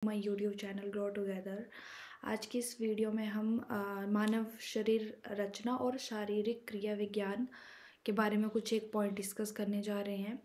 My YouTube channel grow together. आज की इस वीडियो में हम मानव शरीर रचना और शारीरिक क्रिया विज्ञान के बारे में कुछ एक पॉइंट डिस्कस करने जा रहे हैं।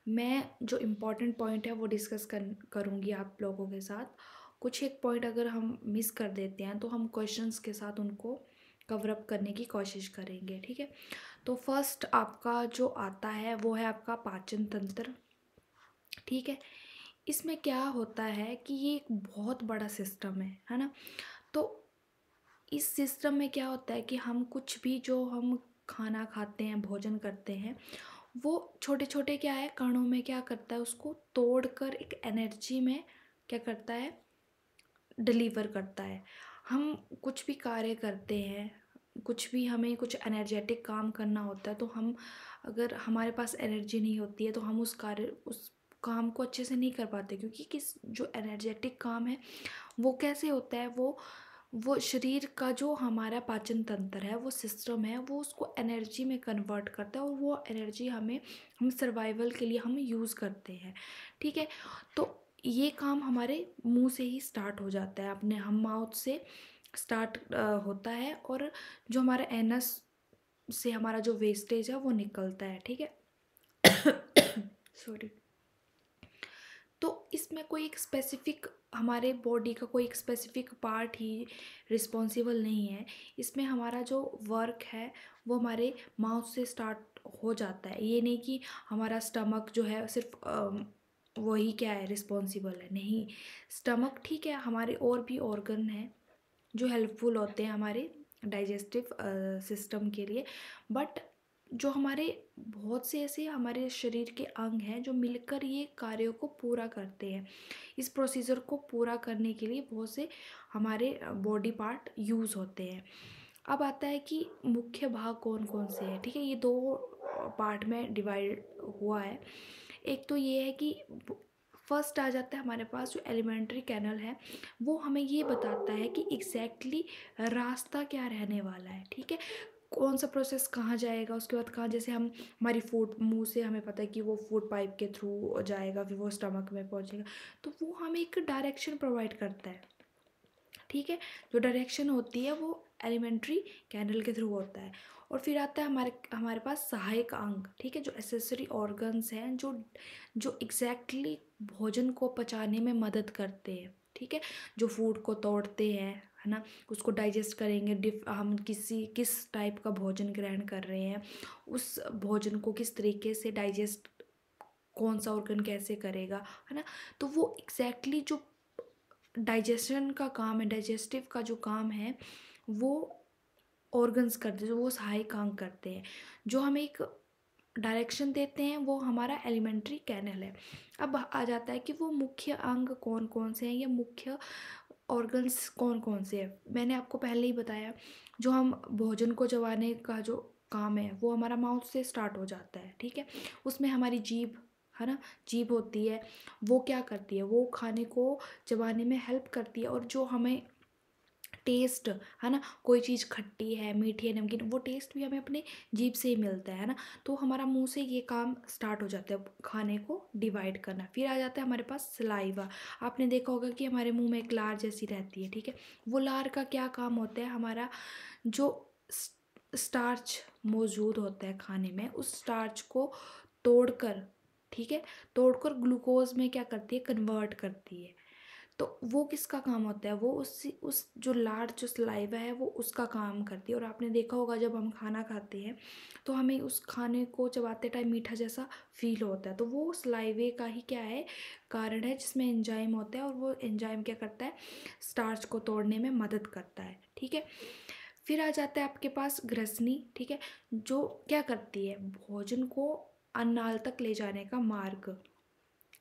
मैं जो इम्पोर्टेंट पॉइंट है वो डिस्कस करूँगी आप लोगों के साथ। कुछ एक पॉइंट अगर हम मिस कर देते हैं तो हम क्वेश्चंस के साथ उनको कवर अप करने की कोशिश करेंगे, ठीक है। तो फर्स्ट आपका जो आता है वो है आपका पाचन तंत्र, ठीक है। इसमें क्या होता है कि ये एक बहुत बड़ा सिस्टम है ना। तो इस सिस्टम में क्या होता है कि हम कुछ भी जो हम खाना खाते हैं, भोजन करते हैं, वो छोटे छोटे क्या है कणों में क्या करता है, उसको तोड़कर एक एनर्जी में क्या करता है, डिलीवर करता है। हम कुछ भी कार्य करते हैं, कुछ भी हमें कुछ एनर्जेटिक काम करना होता है, तो हम अगर हमारे पास एनर्जी नहीं होती है तो हम उस काम को अच्छे से नहीं कर पाते, क्योंकि किस जो एनर्जेटिक काम है वो कैसे होता है, वो शरीर का जो हमारा पाचन तंत्र है, वो सिस्टम है, वो उसको एनर्जी में कन्वर्ट करता है और वो एनर्जी हम सर्वाइवल के लिए हम यूज़ करते हैं, ठीक है। तो ये काम हमारे मुंह से ही स्टार्ट हो जाता है, अपने हम माउथ से स्टार्ट होता है, और जो हमारा एनस से हमारा जो वेस्टेज है वो निकलता है, ठीक है। सॉरी। तो इसमें कोई एक स्पेसिफिक हमारे बॉडी का कोई एक स्पेसिफिक पार्ट ही रिस्पॉन्सिबल नहीं है। इसमें हमारा जो वर्क है वो हमारे माउथ से स्टार्ट हो जाता है। ये नहीं कि हमारा स्टमक जो है सिर्फ वही क्या है रिस्पॉन्सिबल है, नहीं। स्टमक ठीक है, हमारे और भी ऑर्गन हैं जो हेल्पफुल होते हैं हमारे डाइजेस्टिव सिस्टम के लिए, बट जो हमारे बहुत से ऐसे हमारे शरीर के अंग हैं जो मिलकर ये कार्यों को पूरा करते हैं। इस प्रोसीजर को पूरा करने के लिए बहुत से हमारे बॉडी पार्ट यूज़ होते हैं। अब आता है कि मुख्य भाग कौन कौन से हैं, ठीक है। ये दो पार्ट में डिवाइड हुआ है। एक तो ये है कि फर्स्ट आ जाता है हमारे पास जो एलिमेंट्री कैनल है, वो हमें ये बताता है कि एग्जैक्टली रास्ता क्या रहने वाला है, ठीक है। कौन सा प्रोसेस कहाँ जाएगा, उसके बाद कहाँ, जैसे हम हमारी फूड मुंह से हमें पता है कि वो फूड पाइप के थ्रू जाएगा, फिर वो स्टमक में पहुँचेगा, तो वो हमें एक डायरेक्शन प्रोवाइड करता है, ठीक है। जो डायरेक्शन होती है वो एलिमेंट्री कैनल के थ्रू होता है। और फिर आता है हमारे हमारे पास सहायक अंग, ठीक है, जो एसेसरी ऑर्गन्स हैं, जो एग्जैक्टली भोजन को पचाने में मदद करते हैं, ठीक है। जो फूड को तोड़ते हैं, है ना, उसको डाइजेस्ट करेंगे, हम किस टाइप का भोजन ग्रहण कर रहे हैं, उस भोजन को किस तरीके से डाइजेस्ट कौन सा ऑर्गन कैसे करेगा, है ना। तो वो एग्जैक्टली जो डाइजेशन का काम है, डाइजेस्टिव का जो काम है, वो ऑर्गन्स करते हैं, जो वो सहायक अंग करते हैं। जो हमें एक डायरेक्शन देते हैं वो हमारा एलिमेंट्री कैनल है। अब आ जाता है कि वो मुख्य अंग कौन कौन से हैं, या मुख्य ऑर्गन्स कौन कौन से हैं। मैंने आपको पहले ही बताया, जो हम भोजन को चबाने का जो काम है वो हमारा माउथ से स्टार्ट हो जाता है, ठीक है। उसमें हमारी जीभ, है ना, जीभ होती है, वो क्या करती है, वो खाने को चबाने में हेल्प करती है। और जो हमें टेस्ट, है ना, कोई चीज़ खट्टी है, मीठी है, नमकीन, वो टेस्ट भी हमें अपने जीभ से ही मिलता है ना। तो हमारा मुंह से ये काम स्टार्ट हो जाता है, खाने को डिवाइड करना। फिर आ जाता है हमारे पास सलाइवा। आपने देखा होगा कि हमारे मुंह में एक लार जैसी रहती है, ठीक है। वो लार का क्या काम होता है, हमारा जो स्टार्च मौजूद होता है खाने में, उस स्टार्च को तोड़कर, ठीक है, तोड़कर ग्लूकोज में क्या करती है, कन्वर्ट करती है। तो वो किसका काम होता है, वो उस जो लार जो सलाइवा है वो उसका काम करती है। और आपने देखा होगा जब हम खाना खाते हैं तो हमें उस खाने को चबाते टाइम मीठा जैसा फील होता है, तो वो सलाइवे का ही क्या है, कारण है, जिसमें एंजाइम होता है, और वो एंजाइम क्या करता है, स्टार्च को तोड़ने में मदद करता है, ठीक है। फिर आ जाता है आपके पास ग्रसनी, ठीक है, जो क्या करती है, भोजन को अन्नाल तक ले जाने का मार्ग,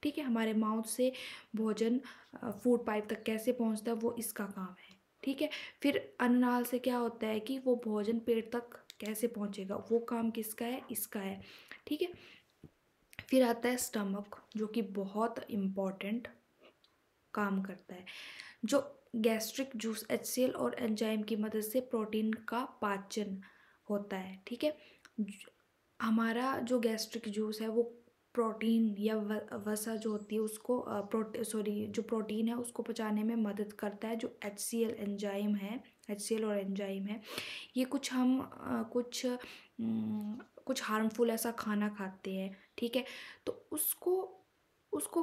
ठीक है, हमारे माउथ से भोजन फूड पाइप तक कैसे पहुंचता है, वो इसका काम है, ठीक है। फिर अन्ननाल से क्या होता है कि वो भोजन पेट तक कैसे पहुंचेगा, वो काम किसका है, इसका है, ठीक है। फिर आता है स्टमक, जो कि बहुत इम्पॉर्टेंट काम करता है, जो गैस्ट्रिक जूस, HCl और एंजाइम की मदद से प्रोटीन का पाचन होता है, ठीक है। हमारा जो गैस्ट्रिक जूस है वो प्रोटीन या वसा जो होती है उसको जो प्रोटीन है उसको पचाने में मदद करता है, जो HCl एंजाइम है, HCl और एंजाइम है। ये कुछ हार्मफुल ऐसा खाना खाते हैं, ठीक है, तो उसको उसको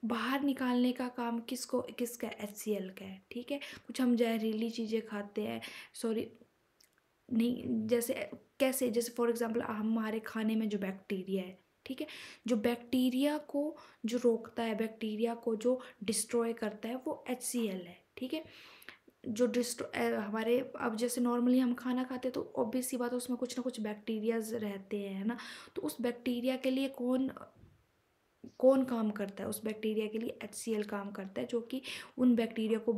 बाहर निकालने का काम किसका HCl का है, ठीक है। कुछ हम जहरीली चीज़ें खाते हैं, सॉरी नहीं, जैसे फॉर एग्जांपल हमारे खाने में जो बैक्टीरिया है, ठीक है, जो बैक्टीरिया को जो रोकता है, बैक्टीरिया को जो डिस्ट्रॉय करता है वो HCl है, ठीक है। जो हमारे अब जैसे नॉर्मली हम खाना खाते हैं तो ऑब्वियस सी बात है उसमें कुछ ना कुछ बैक्टीरियाज रहते हैं, है ना। तो उस बैक्टीरिया के लिए कौन कौन काम करता है, उस बैक्टीरिया के लिए HCl काम करता है, जो कि उन बैक्टीरिया को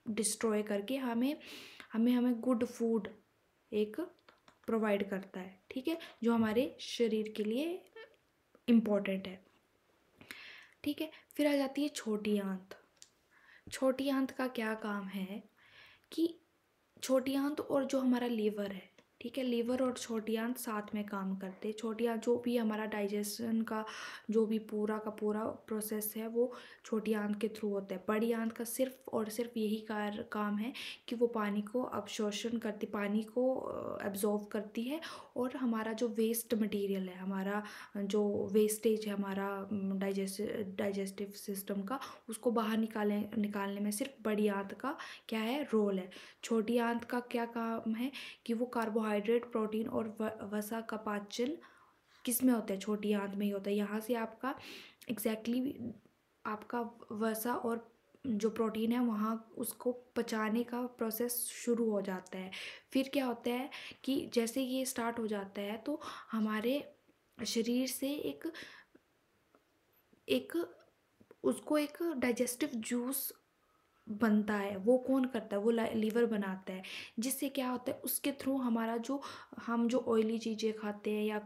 डिस्ट्रॉय करके हमें हमें हमें गुड फूड एक प्रोवाइड करता है, ठीक है, जो हमारे शरीर के लिए इम्पोर्टेंट है, ठीक है। फिर आ जाती है छोटी आंत। छोटी आंत का क्या काम है कि छोटी आंत और जो हमारा लीवर है, ठीक है, लीवर और छोटी आंत साथ में काम करते हैं। छोटी आंत जो भी हमारा डाइजेशन का जो भी पूरा का पूरा प्रोसेस है वो छोटी आंत के थ्रू होता है। बड़ी आंत का सिर्फ और सिर्फ यही काम है कि वो पानी को अवशोषण करती, पानी को एब्जॉर्व करती है, और हमारा जो वेस्ट मटेरियल है, हमारा जो वेस्टेज है हमारा डाइजेस्टिव सिस्टम का, उसको बाहर निकालने में सिर्फ बड़ी आंत का क्या है, रोल है। छोटी आंत का क्या काम है कि वो कार्बोहाइड्रेट, प्रोटीन और वसा का पाचन किस में होता है, छोटी आंत में ही होता है। यहाँ से आपका आपका वसा और जो प्रोटीन है वहाँ उसको पचाने का प्रोसेस शुरू हो जाता है। फिर क्या होता है कि जैसे ये स्टार्ट हो जाता है तो हमारे शरीर से एक एक उसको एक डाइजेस्टिव जूस बनता है। वो कौन करता है, वो लीवर बनाता है। जिससे क्या होता है, उसके थ्रू हमारा हम जो ऑयली चीज़ें खाते हैं या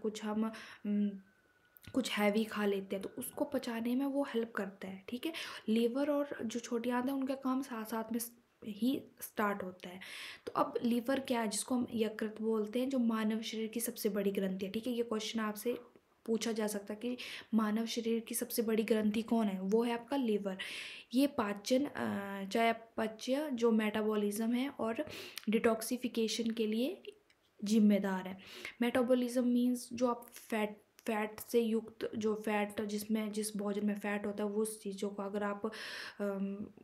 कुछ हैवी खा लेते हैं तो उसको पचाने में वो हेल्प करता है, ठीक है। लीवर और जो छोटी आंत है उनका काम साथ साथ में ही स्टार्ट होता है। तो अब लीवर क्या है, जिसको हम यकृत बोलते हैं, जो मानव शरीर की सबसे बड़ी ग्रंथि है, ठीक है। ये क्वेश्चन आपसे पूछा जा सकता है कि मानव शरीर की सबसे बड़ी ग्रंथि कौन है, वो है आपका लीवर। ये चयापचय, जो मेटाबॉलिज्म है और डिटॉक्सिफिकेशन के लिए जिम्मेदार है। मेटाबॉलिज्म मींस जो आप फैट से युक्त जो फैट जिस भोजन में फैट होता है वो उस चीज़ों को अगर आप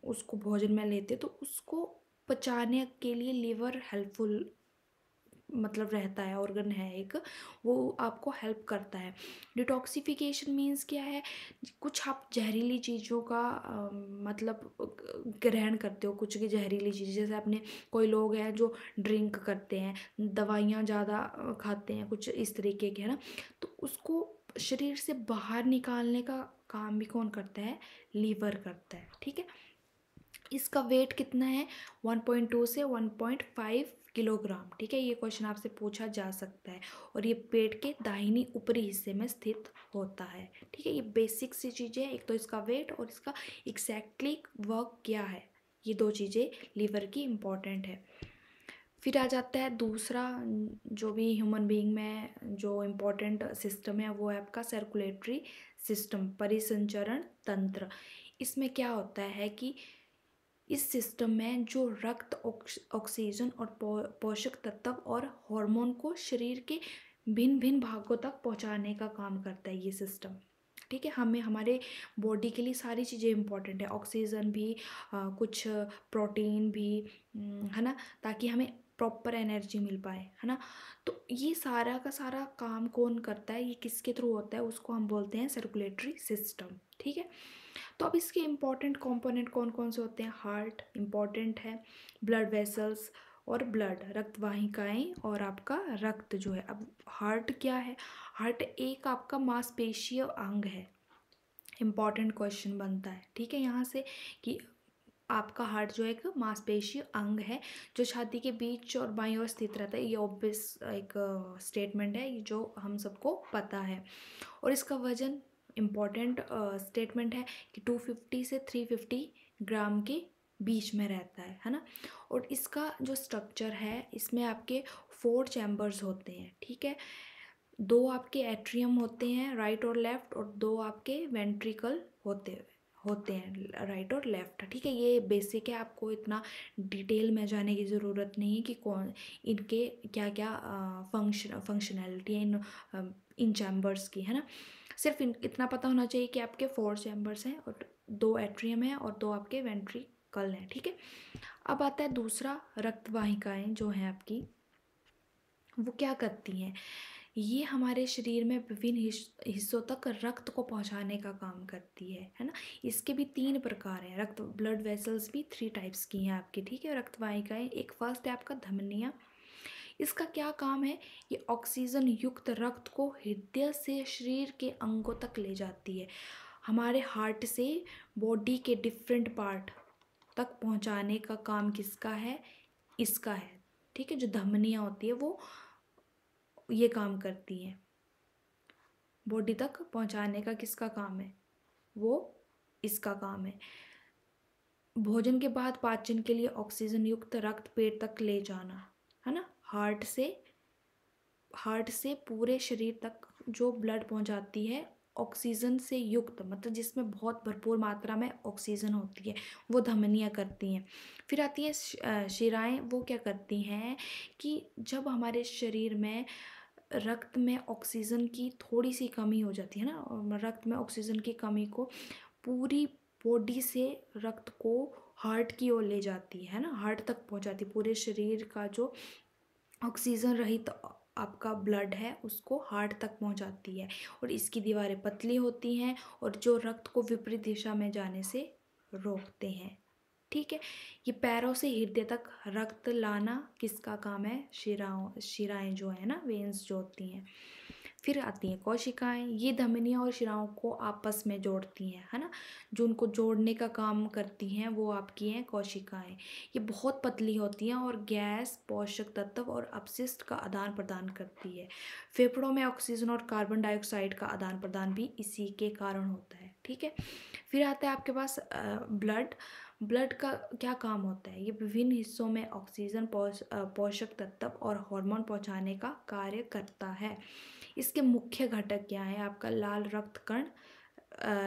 उसको भोजन में लेते तो उसको पचाने के लिए लीवर हेल्पफुल मतलब रहता है, ऑर्गन है एक, वो आपको हेल्प करता है। डिटॉक्सिफिकेशन मीन्स क्या है, कुछ आप जहरीली चीज़ों का मतलब ग्रहण करते हो, कुछ की जहरीली चीज़, जैसे आपने कोई लोग हैं जो ड्रिंक करते हैं, दवाइयाँ ज़्यादा खाते हैं, कुछ इस तरीके के, है ना। तो उसको शरीर से बाहर निकालने का काम भी कौन करता है, लीवर करता है, ठीक है। इसका वेट कितना है, 1.2 से 1.5 किलोग्राम, ठीक है। ये क्वेश्चन आपसे पूछा जा सकता है, और ये पेट के दाहिनी ऊपरी हिस्से में स्थित होता है, ठीक है। ये बेसिक सी चीज़ें, एक तो इसका वेट और इसका एग्जैक्टली वर्क क्या है, ये दो चीज़ें लीवर की इम्पॉर्टेंट है। फिर आ जाता है दूसरा, जो भी ह्यूमन बीइंग में जो इम्पोर्टेंट सिस्टम है वो है आपका सर्कुलेटरी सिस्टम, परिसंचरण तंत्र। इसमें क्या होता है कि इस सिस्टम में जो रक्त, ऑक्सीजन और पोषक तत्व और हार्मोन को शरीर के भिन्न भिन्न भागों तक पहुंचाने का काम करता है ये सिस्टम, ठीक है। हमें हमारे बॉडी के लिए सारी चीज़ें इंपॉर्टेंट है, ऑक्सीजन भी, कुछ प्रोटीन भी, है ना, ताकि हमें प्रॉपर एनर्जी मिल पाए, है ना। तो ये सारा का सारा काम कौन करता है, ये किसके थ्रू होता है, उसको हम बोलते हैं सर्कुलेटरी सिस्टम, ठीक है। तो अब इसके इम्पॉर्टेंट कंपोनेंट कौन कौन से होते हैं, हार्ट इम्पॉर्टेंट है, ब्लड वेसल्स और ब्लड, रक्त वाहिकाएं और आपका रक्त जो है। अब हार्ट क्या है, हार्ट एक आपका मांसपेशीय अंग है। इम्पॉर्टेंट क्वेश्चन बनता है, ठीक है, यहाँ से कि आपका हार्ट जो एक मांसपेशीय अंग है जो छाती के बीच और बाईं ओर स्थित रहता है। ये ऑब्वियस एक स्टेटमेंट है, ये जो हम सबको पता है। और इसका वजन, इम्पॉर्टेंट स्टेटमेंट है कि 250 से 350 ग्राम के बीच में रहता है ना। और इसका जो स्ट्रक्चर है, इसमें आपके 4 चैम्बर्स होते हैं, ठीक है। दो आपके एट्रियम होते हैं राइट और लेफ्ट, और दो आपके वेंट्रिकल होते हैं राइट और लेफ्ट। ठीक है, ये बेसिक है, आपको इतना डिटेल में जाने की ज़रूरत नहीं है कि कौन इनके क्या क्या फंक्शनैलिटी है इन चैम्बर्स की, है ना। सिर्फ इतना पता होना चाहिए कि आपके 4 चैम्बर्स हैं और दो एट्रियम हैं और दो आपके वेंट्रिकल हैं। ठीक है, अब आता है दूसरा, रक्त वाहिकाएं जो हैं आपकी, वो क्या करती हैं। ये हमारे शरीर में विभिन्न हिस्सों तक रक्त को पहुंचाने का काम करती है ना। इसके भी 3 प्रकार हैं, रक्त ब्लड वेसल्स भी 3 टाइप्स की हैं आपकी। ठीक है, रक्त वाहिकाएं, एक फर्स्ट है आपका धमनियाँ। इसका क्या काम है, ये ऑक्सीजन युक्त रक्त को हृदय से शरीर के अंगों तक ले जाती है। हमारे हार्ट से बॉडी के डिफरेंट पार्ट तक पहुंचाने का काम किसका है, इसका है। ठीक है, जो धमनियाँ होती है वो ये काम करती हैं, बॉडी तक पहुंचाने का किसका काम है, वो इसका काम है। भोजन के बाद पाचन के लिए ऑक्सीजन युक्त रक्त पेट तक ले जाना, है ना। हार्ट से पूरे शरीर तक जो ब्लड पहुंचाती है ऑक्सीजन से युक्त, मतलब जिसमें बहुत भरपूर मात्रा में ऑक्सीजन होती है, वो धमनियाँ करती हैं। फिर आती है शिराएं, वो क्या करती हैं कि जब हमारे शरीर में रक्त में ऑक्सीजन की थोड़ी सी कमी हो जाती है ना, और रक्त में ऑक्सीजन की कमी को पूरी बॉडी से रक्त को हार्ट की ओर ले जाती है ना, हार्ट तक पहुंचाती, पूरे शरीर का जो ऑक्सीजन रहित आपका ब्लड है उसको हार्ट तक पहुंचाती है। और इसकी दीवारें पतली होती हैं और जो रक्त को विपरीत दिशा में जाने से रोकते हैं। ठीक है, ये पैरों से हृदय तक रक्त लाना किसका काम है, शिराएं जो है ना, वेन्स जो होती हैं। फिर आती हैं कोशिकाएं, ये धमनियां और शिराओं को आपस में जोड़ती हैं, है ना। जो उनको जोड़ने का काम करती हैं वो आपकी हैं कोशिकाएं। ये बहुत पतली होती हैं और गैस, पोषक तत्व और अपशिष्ट का आदान प्रदान करती है। फेफड़ों में ऑक्सीजन और कार्बन डाइऑक्साइड का आदान प्रदान भी इसी के कारण होता है। ठीक है, फिर आता है आपके पास ब्लड का क्या काम होता है। ये विभिन्न हिस्सों में ऑक्सीजन, पोषक तत्व और हार्मोन पहुंचाने का कार्य करता है। इसके मुख्य घटक क्या है, आपका लाल रक्त कण,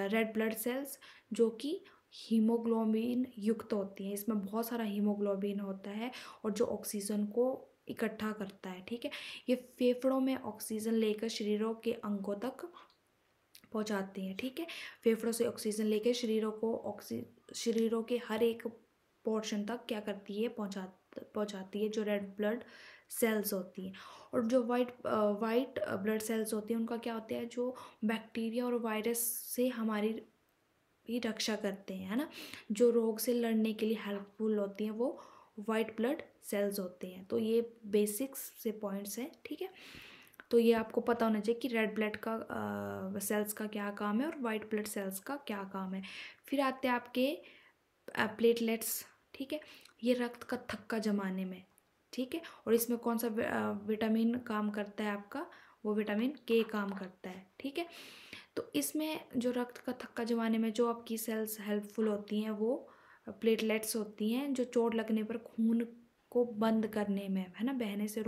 रेड ब्लड सेल्स, जो कि हीमोग्लोबिन युक्त होती हैं। इसमें बहुत सारा हीमोग्लोबिन होता है और जो ऑक्सीजन को इकट्ठा करता है। ठीक है, ये फेफड़ों में ऑक्सीजन लेकर शरीरों के अंगों तक पहुंचाते हैं। ठीक है, फेफड़ों से ऑक्सीजन लेकर शरीरों के हर एक पोर्शन तक क्या करती है, पहुंचाती है, जो रेड ब्लड सेल्स होती हैं। और जो वाइट ब्लड सेल्स होती हैं उनका क्या होता है, जो बैक्टीरिया और वायरस से हमारी भी रक्षा करते हैं, है ना। जो रोग से लड़ने के लिए हेल्पफुल होती हैं वो वाइट ब्लड सेल्स होते हैं। तो ये बेसिक्स से पॉइंट्स हैं। ठीक है, तो ये आपको पता होना चाहिए कि रेड ब्लड का सेल्स का क्या काम है और वाइट ब्लड सेल्स का क्या काम है। फिर आते हैं आपके प्लेटलेट्स। ठीक है, ये रक्त का थक्का जमाने में, ठीक है, और इसमें कौन सा विटामिन काम करता है आपका, वो विटामिन के काम करता है। ठीक है, तो इसमें जो रक्त का थक्का जमाने में जो आपकी सेल्स हेल्पफुल होती हैं वो प्लेटलेट्स होती हैं, जो चोट लगने पर खून को बंद करने में, है ना, बहने से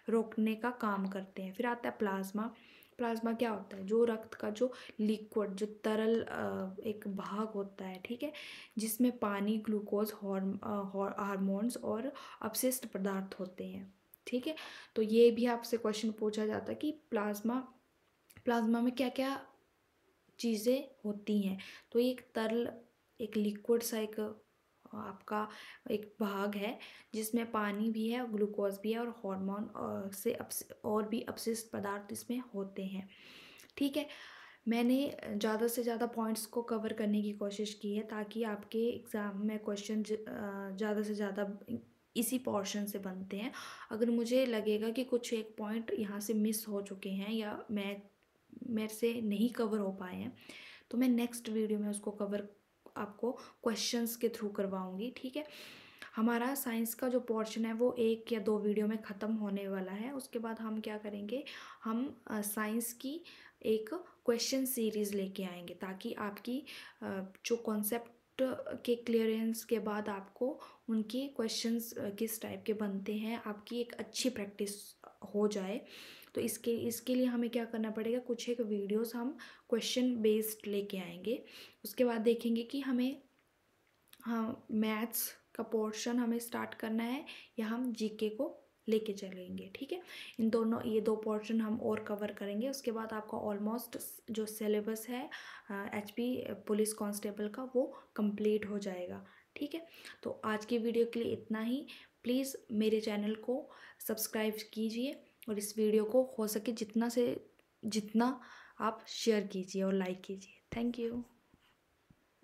रोकने का काम करते हैं। फिर आता है प्लाज्मा। प्लाज्मा क्या होता है, जो रक्त का जो लिक्विड, जो तरल एक भाग होता है, ठीक है, जिसमें पानी, ग्लूकोज, हार्मोन्स और अपशिष्ट पदार्थ होते हैं। ठीक है, तो ये भी आपसे क्वेश्चन पूछा जाता है कि प्लाज्मा में क्या क्या चीज़ें होती हैं। तो ये एक तरल, एक लिक्विड सा एक आपका एक भाग है जिसमें पानी भी है, ग्लूकोज भी है और हार्मोन और भी अपशिष्ट पदार्थ इसमें होते हैं। ठीक है, मैंने ज़्यादा से ज़्यादा पॉइंट्स को कवर करने की कोशिश की है ताकि आपके एग्ज़ाम में क्वेश्चन ज़्यादा से ज़्यादा इसी पोर्शन से बनते हैं। अगर मुझे लगेगा कि कुछ एक पॉइंट यहाँ से मिस हो चुके हैं या मेरे से नहीं कवर हो पाए हैं तो मैं नेक्स्ट वीडियो में उसको कवर आपको क्वेश्चंस के थ्रू करवाऊंगी। ठीक है, हमारा साइंस का जो पोर्शन है वो 1 या 2 वीडियो में ख़त्म होने वाला है। उसके बाद हम क्या करेंगे, हम साइंस की एक क्वेश्चन सीरीज़ लेके आएंगे ताकि आपकी जो कॉन्सेप्ट के क्लियरेंस के बाद आपको उनके क्वेश्चंस किस टाइप के बनते हैं आपकी एक अच्छी प्रैक्टिस हो जाए। तो इसके लिए हमें क्या करना पड़ेगा, कुछ एक वीडियोस हम क्वेश्चन बेस्ड लेके आएंगे। उसके बाद देखेंगे कि हमें हाँ मैथ्स का पोर्शन हमें स्टार्ट करना है या हम जीके को लेके चलेंगे। ठीक है, ये दो पोर्शन हम और कवर करेंगे। उसके बाद आपका ऑलमोस्ट जो सिलेबस है एचपी पुलिस कांस्टेबल का वो कंप्लीट हो जाएगा। ठीक है, तो आज की वीडियो के लिए इतना ही। प्लीज़ मेरे चैनल को सब्सक्राइब कीजिए और इस वीडियो को हो सके जितना आप शेयर कीजिए और लाइक कीजिए। Thank you.